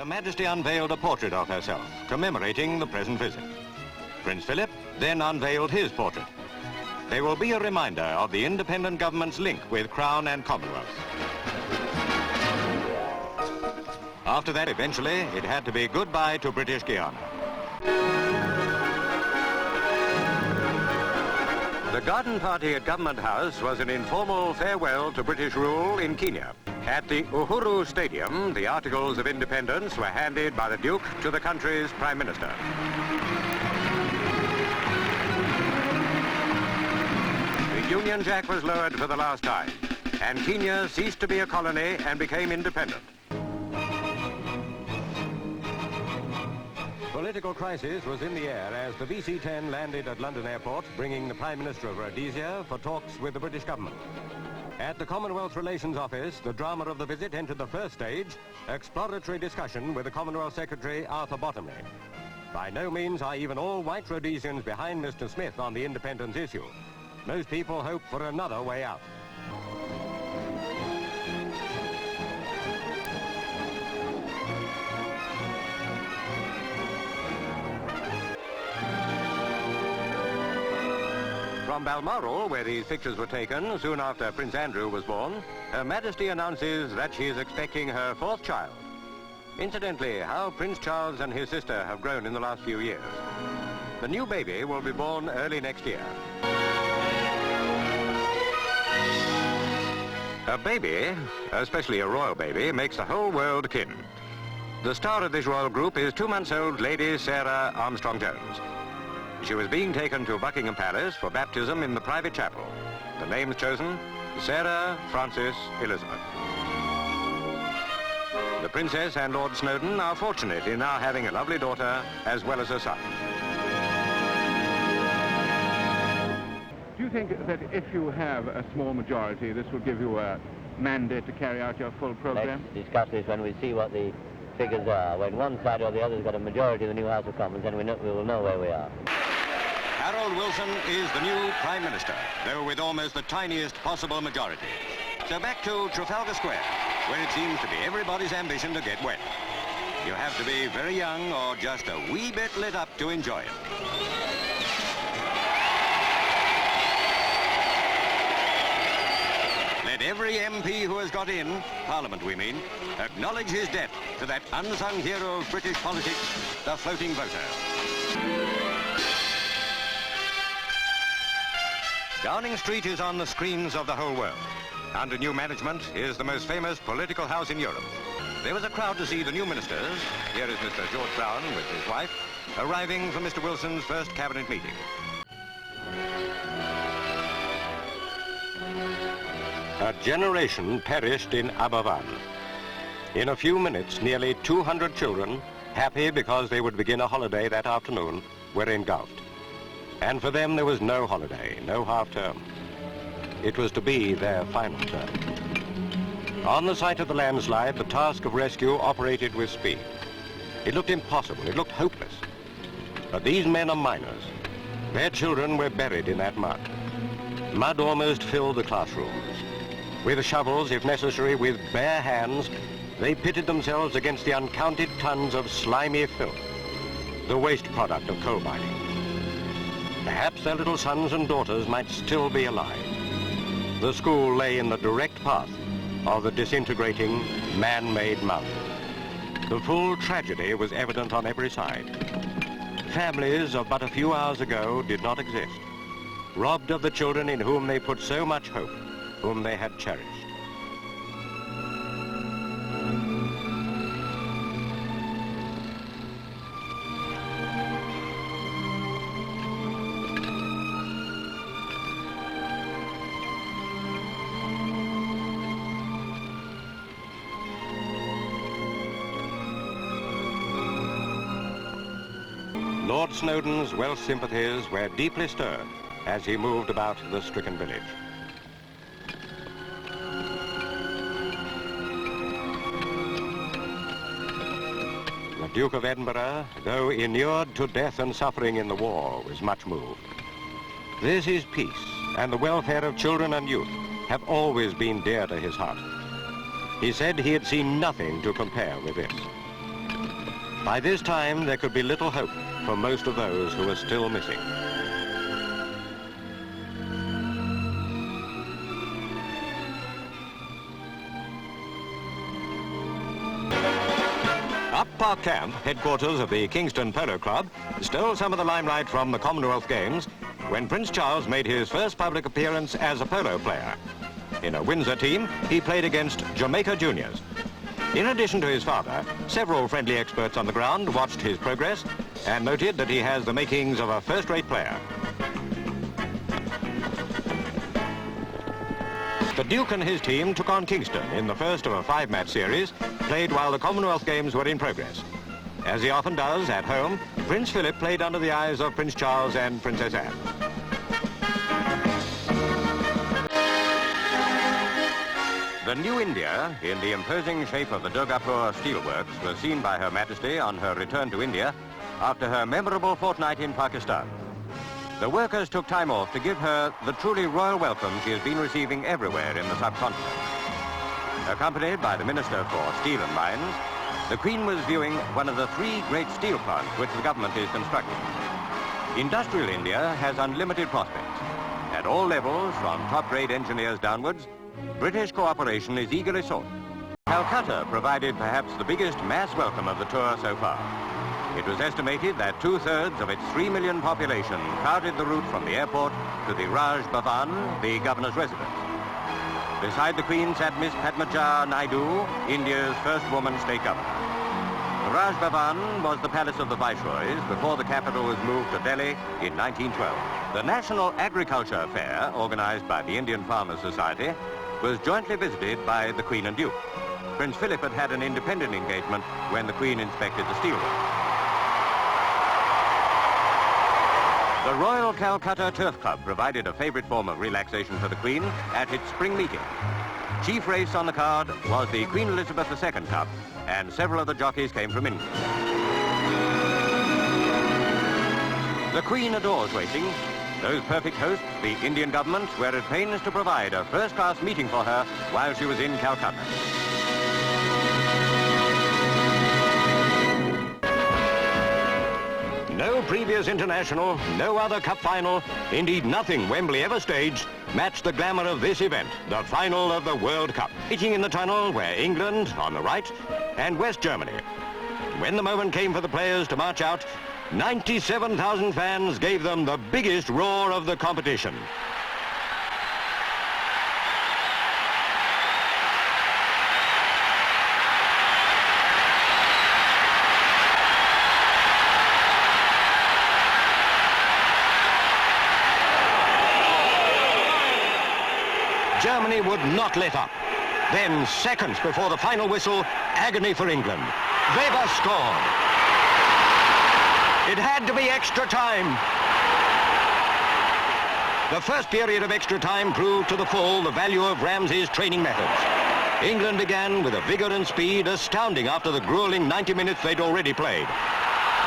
Majesty unveiled a portrait of herself, commemorating the present visit. Prince Philip then unveiled his portrait. They will be a reminder of the independent government's link with Crown and Commonwealth. After that, eventually, it had to be goodbye to British Guiana. The garden party at Government House was an informal farewell to British rule in Kenya. At the Uhuru Stadium, the Articles of Independence were handed by the Duke to the country's Prime Minister. The Union Jack was lowered for the last time, and Kenya ceased to be a colony and became independent. Political crisis was in the air as the VC-10 landed at London Airport, bringing the Prime Minister of Rhodesia for talks with the British government. At the Commonwealth Relations Office, the drama of the visit entered the first stage, exploratory discussion with the Commonwealth Secretary, Arthur Bottomley. By no means are even all white Rhodesians behind Mr. Smith on the independence issue. Most people hope for another way out. From Balmoral, where these pictures were taken soon after Prince Andrew was born, Her Majesty announces that she is expecting her fourth child. Incidentally, how Prince Charles and his sister have grown in the last few years. The new baby will be born early next year. A baby, especially a royal baby, makes the whole world kin. The star of this royal group is 2 months old Lady Sarah Armstrong-Jones. She was being taken to Buckingham Palace for baptism in the private chapel. The names chosen, Sarah Frances Elizabeth. The Princess and Lord Snowdon are fortunate in now having a lovely daughter as well as a son. Do you think that if you have a small majority, this will give you a mandate to carry out your full program? Let's discuss this when we see what the figures are. When one side or the other has got a majority in the new House of Commons, then we will know where we are. Harold Wilson is the new Prime Minister, though with almost the tiniest possible majority. So back to Trafalgar Square, where it seems to be everybody's ambition to get wet. You have to be very young or just a wee bit lit up to enjoy it. Let every MP who has got in, Parliament we mean, acknowledge his debt to that unsung hero of British politics, the floating voter. Downing Street is on the screens of the whole world. Under new management is the most famous political house in Europe. There was a crowd to see the new ministers. Here is Mr. George Brown with his wife, arriving for Mr. Wilson's first cabinet meeting. A generation perished in Aberfan. In a few minutes, nearly 200 children, happy because they would begin a holiday that afternoon, were engulfed. And for them, there was no holiday, no half-term. It was to be their final term. On the site of the landslide, the task of rescue operated with speed. It looked impossible, it looked hopeless. But these men are miners. Their children were buried in that mud. Mud almost filled the classrooms. With shovels, if necessary, with bare hands, they pitted themselves against the uncounted tons of slimy filth, the waste product of coal mining. Perhaps their little sons and daughters might still be alive. The school lay in the direct path of the disintegrating, man-made mountain. The full tragedy was evident on every side. Families of but a few hours ago did not exist, robbed of the children in whom they put so much hope, whom they had cherished. Lord Snowdon's Welsh sympathies were deeply stirred as he moved about the stricken village. The Duke of Edinburgh, though inured to death and suffering in the war, was much moved. This is peace, and the welfare of children and youth have always been dear to his heart. He said he had seen nothing to compare with this. By this time, there could be little hope for most of those who were still missing. Up Park Camp, headquarters of the Kingston Polo Club, stole some of the limelight from the Commonwealth Games when Prince Charles made his first public appearance as a polo player. In a Windsor team, he played against Jamaica Juniors. In addition to his father, several friendly experts on the ground watched his progress and noted that he has the makings of a first-rate player. The Duke and his team took on Kingston in the first of a 5-match series, played while the Commonwealth Games were in progress. As he often does at home, Prince Philip played under the eyes of Prince Charles and Princess Anne. The new India, in the imposing shape of the Durgapur steelworks, was seen by Her Majesty on her return to India after her memorable fortnight in Pakistan. The workers took time off to give her the truly royal welcome she has been receiving everywhere in the subcontinent. Accompanied by the Minister for Steel and Mines, the Queen was viewing one of the 3 great steel plants which the government is constructing. Industrial India has unlimited prospects. At all levels, from top-grade engineers downwards, British cooperation is eagerly sought. Calcutta provided perhaps the biggest mass welcome of the tour so far. It was estimated that 2/3 of its 3 million population crowded the route from the airport to the Raj Bhavan, the governor's residence. Beside the Queen sat Miss Padmaja Naidu, India's first woman state governor. The Raj Bhavan was the palace of the viceroys before the capital was moved to Delhi in 1912. The National Agriculture Fair, organized by the Indian Farmers Society, was jointly visited by the Queen and Duke. Prince Philip had had an independent engagement when the Queen inspected the steelworks. The Royal Calcutta Turf Club provided a favorite form of relaxation for the Queen at its spring meeting. Chief race on the card was the Queen Elizabeth II Cup, and several of the jockeys came from England. The Queen adores racing. Those perfect hosts, the Indian government, were at pains to provide a first-class meeting for her while she was in Calcutta. No previous international, no other cup final, indeed nothing Wembley ever staged, matched the glamour of this event, the final of the World Cup. Pitching in the tunnel were England, on the right, and West Germany. When the moment came for the players to march out, 97,000 fans gave them the biggest roar of the competition. Germany would not let up. Then, seconds before the final whistle, agony for England. Weber scored. It had to be extra time. The first period of extra time proved to the full the value of Ramsey's training methods. England began with a vigor and speed astounding after the grueling 90 minutes they'd already played.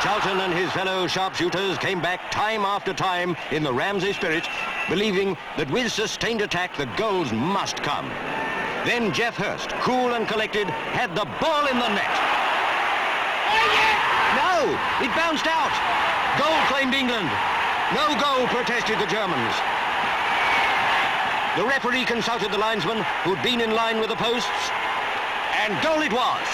Charlton and his fellow sharpshooters came back time after time in the Ramsey spirit, believing that with sustained attack the goals must come. Then Jeff Hurst, cool and collected, had the ball in the net. No, it bounced out. Goal claimed England. No goal, protested the Germans. The referee consulted the linesman, who'd been in line with the posts, and goal it was.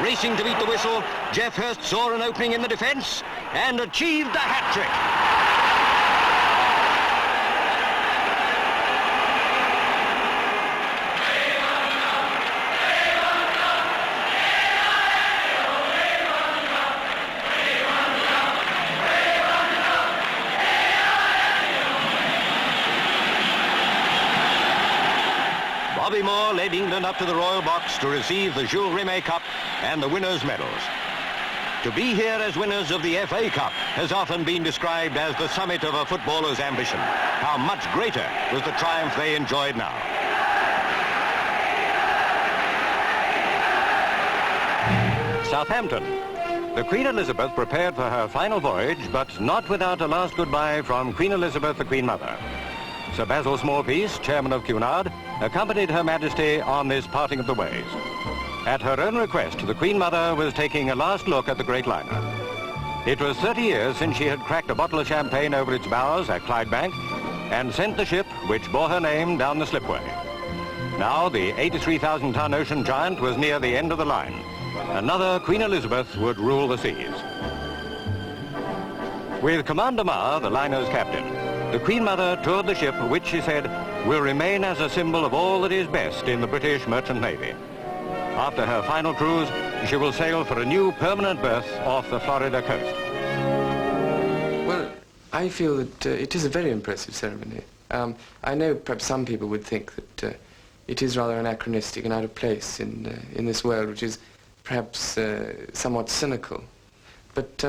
Racing to beat the whistle, Jeff Hurst saw an opening in the defence and achieved a hat-trick. Bobby Moore led England up to the Royal Box to receive the Jules Rimet Cup and the winners' medals. To be here as winners of the FA Cup has often been described as the summit of a footballer's ambition. How much greater was the triumph they enjoyed now. Southampton. The Queen Elizabeth prepared for her final voyage, but not without a last goodbye from Queen Elizabeth, the Queen Mother. Sir Basil Smallpiece, chairman of Cunard, accompanied Her Majesty on this parting of the ways. At her own request, the Queen Mother was taking a last look at the great liner. It was 30 years since she had cracked a bottle of champagne over its bows at Clydebank and sent the ship, which bore her name, down the slipway. Now the 83,000-ton ocean giant was near the end of the line. Another Queen Elizabeth would rule the seas. With Commander Marr, the liner's captain, the Queen Mother toured the ship, which, she said, will remain as a symbol of all that is best in the British Merchant Navy. After her final cruise, she will sail for a new permanent berth off the Florida coast. Well, I feel that it is a very impressive ceremony. I know perhaps some people would think that it is rather anachronistic and out of place in this world, which is perhaps somewhat cynical. But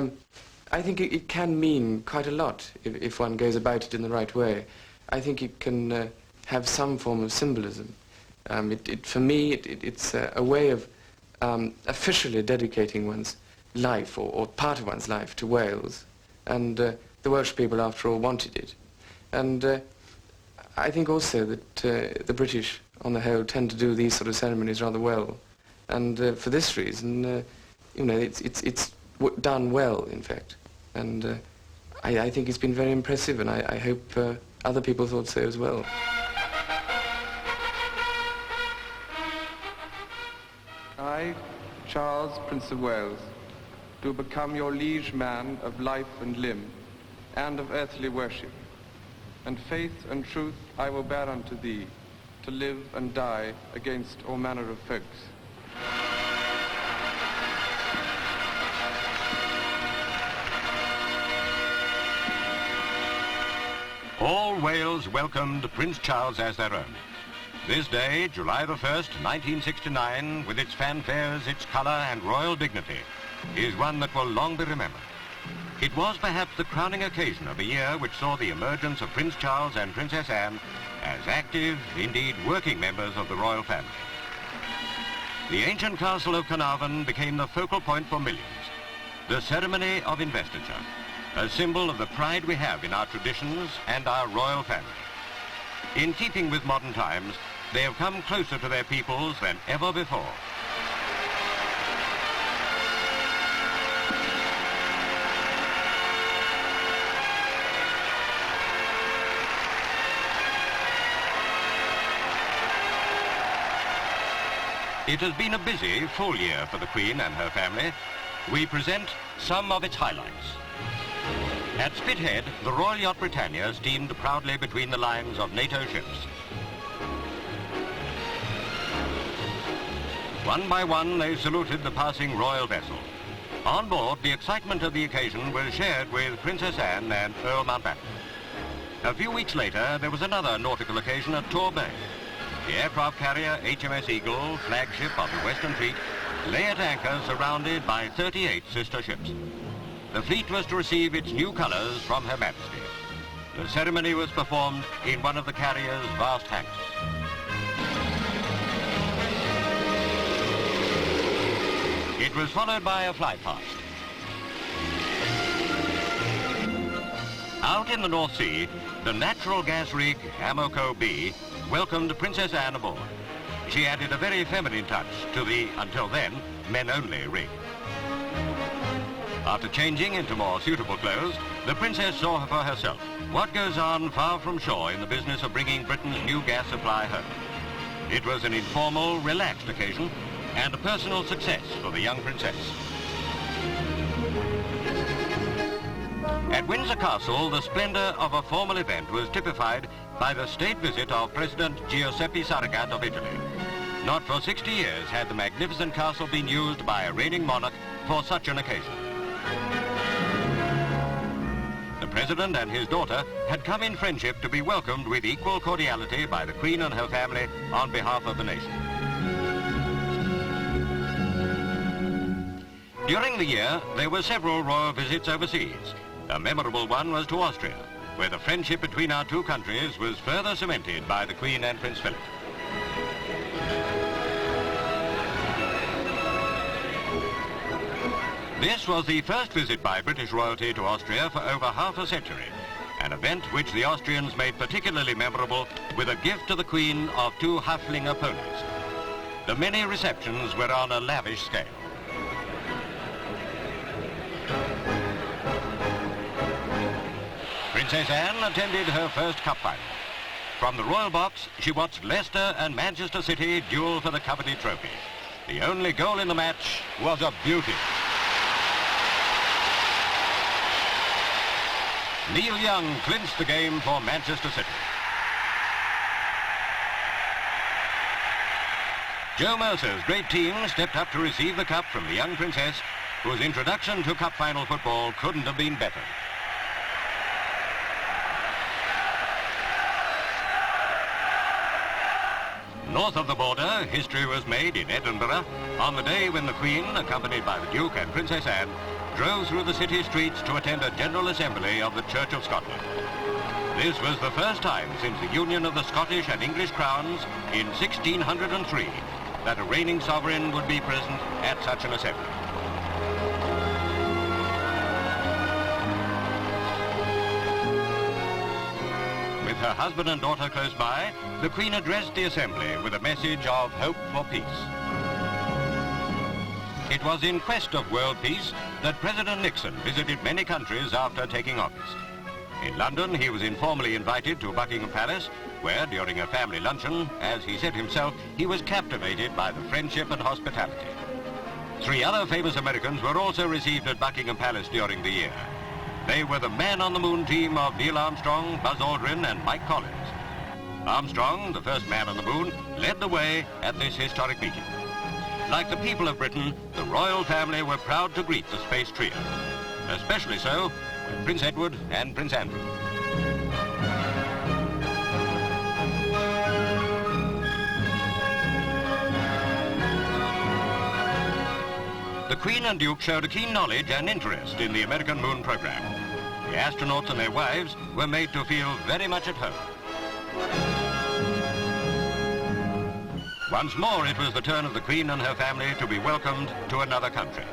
I think it can mean quite a lot if one goes about it in the right way. I think it can have some form of symbolism. For me, it's a way of officially dedicating one's life, or part of one's life, to Wales. And the Welsh people, after all, wanted it. And I think also that the British, on the whole, tend to do these sort of ceremonies rather well. And for this reason, you know, it's done well, in fact. And I think it's been very impressive, and I hope other people thought so as well. I, Charles, Prince of Wales, do become your liege man of life and limb, and of earthly worship. And faith and truth I will bear unto thee, to live and die against all manner of folks. All Wales welcomed Prince Charles as their own. This day, July the 1st, 1969, with its fanfares, its colour and royal dignity, is one that will long be remembered. It was perhaps the crowning occasion of a year which saw the emergence of Prince Charles and Princess Anne as active, indeed working members of the royal family. The ancient castle of Carnarvon became the focal point for millions. The ceremony of investiture, a symbol of the pride we have in our traditions and our royal family. In keeping with modern times, they have come closer to their peoples than ever before. It has been a busy, full year for the Queen and her family. We present some of its highlights. At Spithead, the Royal Yacht Britannia steamed proudly between the lines of NATO ships. One by one, they saluted the passing royal vessel. On board, the excitement of the occasion was shared with Princess Anne and Earl Mountbatten. A few weeks later, there was another nautical occasion at Tor Bay. The aircraft carrier HMS Eagle, flagship of the Western Fleet, lay at anchor surrounded by 38 sister ships. The fleet was to receive its new colours from Her Majesty. The ceremony was performed in one of the carrier's vast hangars. It was followed by a fly-past. Out in the North Sea, the natural gas rig Amoco B welcomed Princess Anne aboard. She added a very feminine touch to the, until then, men-only rig. After changing into more suitable clothes, the Princess saw for herself what goes on far from shore in the business of bringing Britain's new gas supply home. It was an informal, relaxed occasion and a personal success for the young princess. At Windsor Castle, the splendour of a formal event was typified by the state visit of President Giuseppe Saragat of Italy. Not for 60 years had the magnificent castle been used by a reigning monarch for such an occasion. The President and his daughter had come in friendship to be welcomed with equal cordiality by the Queen and her family on behalf of the nation. During the year, there were several royal visits overseas. A memorable one was to Austria, where the friendship between our two countries was further cemented by the Queen and Prince Philip. This was the first visit by British royalty to Austria for over half a century, an event which the Austrians made particularly memorable with a gift to the Queen of 2 Haflinger ponies. The many receptions were on a lavish scale. Princess Anne attended her first cup final. From the royal box, she watched Leicester and Manchester City duel for the coveted trophy. The only goal in the match was a beauty. Neil Young clinched the game for Manchester City. Joe Mercer's great team stepped up to receive the cup from the young princess, whose introduction to cup final football couldn't have been better. North of the border, history was made in Edinburgh on the day when the Queen, accompanied by the Duke and Princess Anne, drove through the city streets to attend a General Assembly of the Church of Scotland. This was the first time since the union of the Scottish and English crowns in 1603 that a reigning sovereign would be present at such an assembly. With her husband and daughter close by, the Queen addressed the assembly with a message of hope for peace. It was in quest of world peace that President Nixon visited many countries after taking office. In London, he was informally invited to Buckingham Palace, where, during a family luncheon, as he said himself, he was captivated by the friendship and hospitality. 3 other famous Americans were also received at Buckingham Palace during the year. They were the man-on-the-moon team of Neil Armstrong, Buzz Aldrin, and Mike Collins. Armstrong, the first man on the moon, led the way at this historic meeting. Like the people of Britain, the royal family were proud to greet the space trio, especially so with Prince Edward and Prince Andrew. The Queen and Duke showed a keen knowledge and interest in the American moon program. The astronauts and their wives were made to feel very much at home. Once more, it was the turn of the Queen and her family to be welcomed to another country.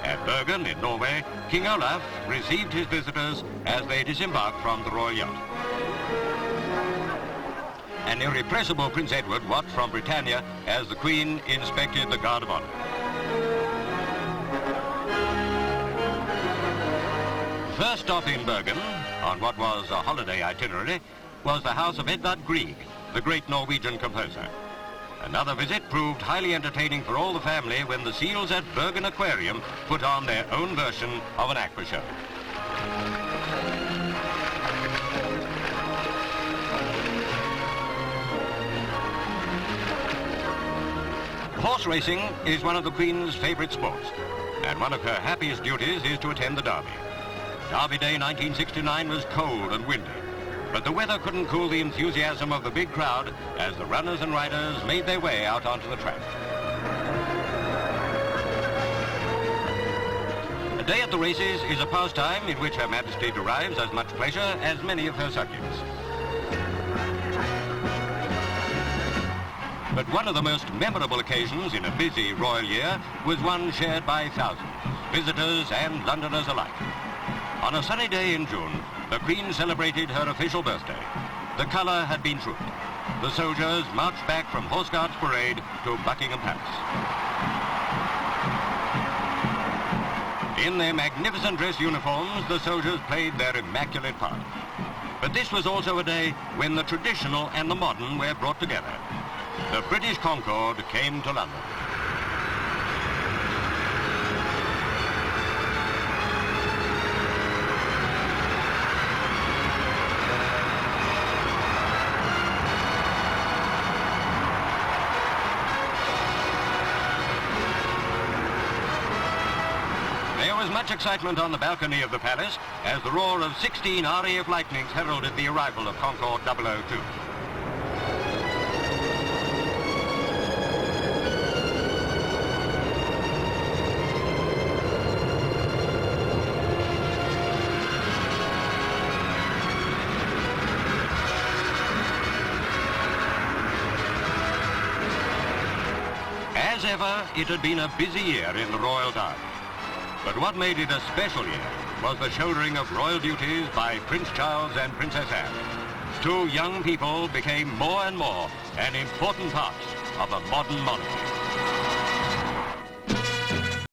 At Bergen, in Norway, King Olaf received his visitors as they disembarked from the royal yacht. An irrepressible Prince Edward watched from Britannia as the Queen inspected the Guard of Honor. First stop in Bergen, on what was a holiday itinerary, was the house of Edvard Grieg, the great Norwegian composer. Another visit proved highly entertaining for all the family when the seals at Bergen Aquarium put on their own version of an aqua show. Horse racing is one of the Queen's favourite sports, and one of her happiest duties is to attend the Derby. Derby Day 1969 was cold and windy, but the weather couldn't cool the enthusiasm of the big crowd as the runners and riders made their way out onto the track. A day at the races is a pastime in which Her Majesty derives as much pleasure as many of her subjects. But one of the most memorable occasions in a busy royal year was one shared by thousands, visitors and Londoners alike. On a sunny day in June, the Queen celebrated her official birthday. The colour had been trooped. The soldiers marched back from Horse Guards Parade to Buckingham Palace. In their magnificent dress uniforms, the soldiers played their immaculate part. But this was also a day when the traditional and the modern were brought together. The British Concorde came to London. There was much excitement on the balcony of the palace as the roar of 16 RAF Lightnings heralded the arrival of Concorde 002. As ever, it had been a busy year in the Royal Derby. But what made it a special year was the shouldering of royal duties by Prince Charles and Princess Anne. Two young people became more and more an important part of a modern monarchy.